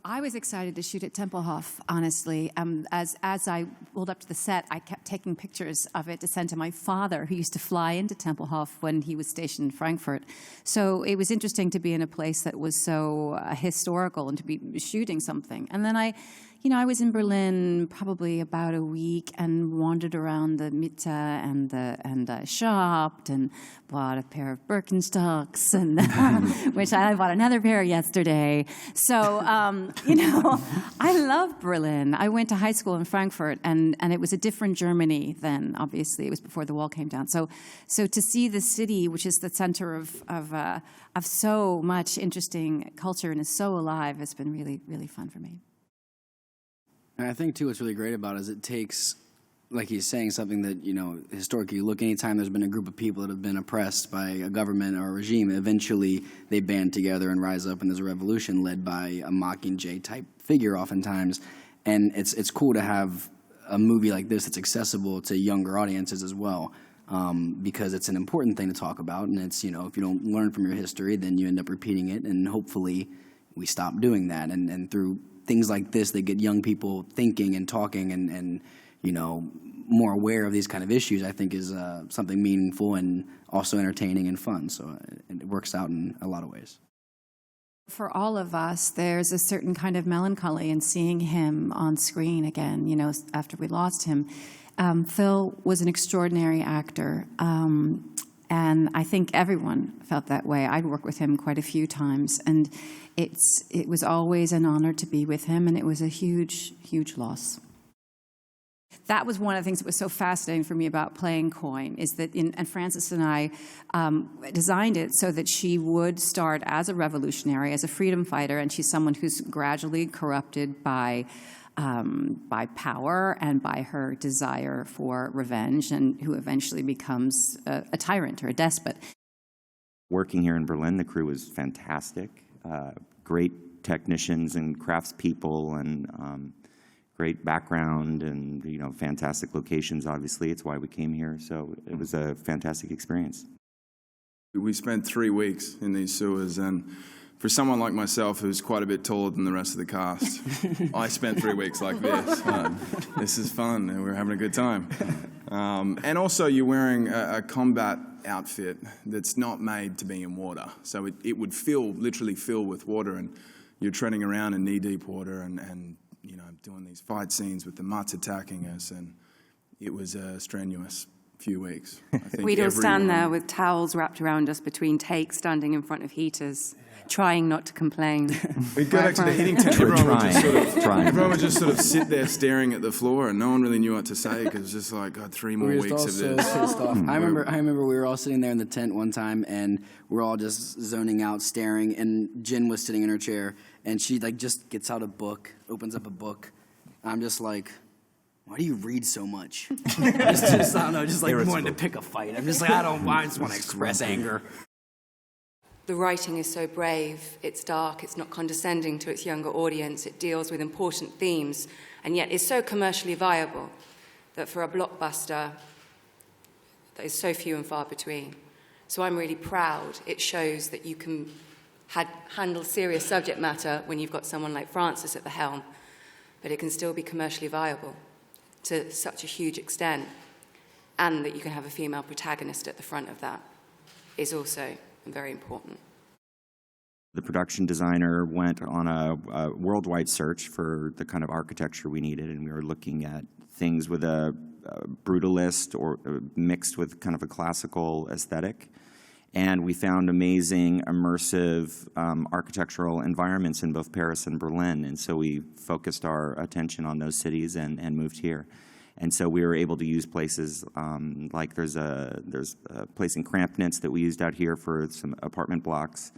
I was excited to shoot at Tempelhof, honestly. As I rolled up to the set, I kept taking pictures of it to send to my father, who used to fly into Tempelhof when he was stationed in Frankfurt. So it was interesting to be in a place that was so historical and to be shooting something. And then I was in Berlin probably about a week and wandered around the Mitte and shopped and bought a pair of Birkenstocks, and which I bought another pair yesterday. So, I love Berlin. I went to high school in Frankfurt, and it was a different Germany then, obviously. It was before the wall came down. So to see the city, which is the center of so much interesting culture and is so alive, has been really, really fun for me. And I think, too, what's really great about it is it takes, like he's saying, something that, historically, you look anytime there's been a group of people that have been oppressed by a government or a regime, eventually they band together and rise up, and there's a revolution led by a Mockingjay-type figure oftentimes. And it's cool to have a movie like this that's accessible to younger audiences as well, because it's an important thing to talk about. And it's, if you don't learn from your history, then you end up repeating it, and hopefully we stop doing that. And through things like this that get young people thinking and talking and more aware of these kind of issues, I think is something meaningful and also entertaining and fun. So it works out in a lot of ways. For all of us, there's a certain kind of melancholy in seeing him on screen again, after we lost him. Phil was an extraordinary actor, and I think everyone felt that way. I'd worked with him quite a few times, and it was always an honor to be with him, and it was a huge, huge loss. That was one of the things that was so fascinating for me about playing Coin, is that, and Frances and I designed it so that she would start as a revolutionary, as a freedom fighter, and she's someone who's gradually corrupted by power and by her desire for revenge, and who eventually becomes a tyrant or a despot. Working here in Berlin, the crew was fantastic. Great technicians and craftspeople, and great background, and fantastic locations. Obviously, it's why we came here. So it was a fantastic experience. We spent 3 weeks in these sewers, and for someone like myself, who's quite a bit taller than the rest of the cast, I spent 3 weeks like this. This is fun, and we're having a good time. And also, you're wearing a combat outfit that's not made to be in water. So it would literally fill with water, and you're treading around in knee-deep water and doing these fight scenes with the mutts attacking us, and it was a strenuous few weeks. I think we'd all stand there with towels wrapped around us between takes, standing in front of heaters, trying not to complain. We'd go back to the hitting tent. Everyone would just sort of sit there staring at the floor, and no one really knew what to say, because it's just like, God, 3 more weeks of this. I remember we were all sitting there in the tent one time, and we're all just zoning out, staring, and Jen was sitting in her chair, and she just gets out a book, opens up a book. I'm just like, why do you read so much? I don't know, just wanting to pick a fight. I'm just like, I just want to express anger. The writing is so brave, it's dark, it's not condescending to its younger audience, it deals with important themes, and yet is so commercially viable that for a blockbuster, that is so few and far between. So I'm really proud it shows that you can handle serious subject matter when you've got someone like Frances at the helm, but it can still be commercially viable to such a huge extent, and that you can have a female protagonist at the front of that is also very important. The production designer went on a worldwide search for the kind of architecture we needed, and we were looking at things with a brutalist or mixed with kind of a classical aesthetic. And we found amazing, immersive architectural environments in both Paris and Berlin. And so we focused our attention on those cities and moved here. And so we were able to use places like there's a place in Krampnitz that we used out here for some apartment blocks.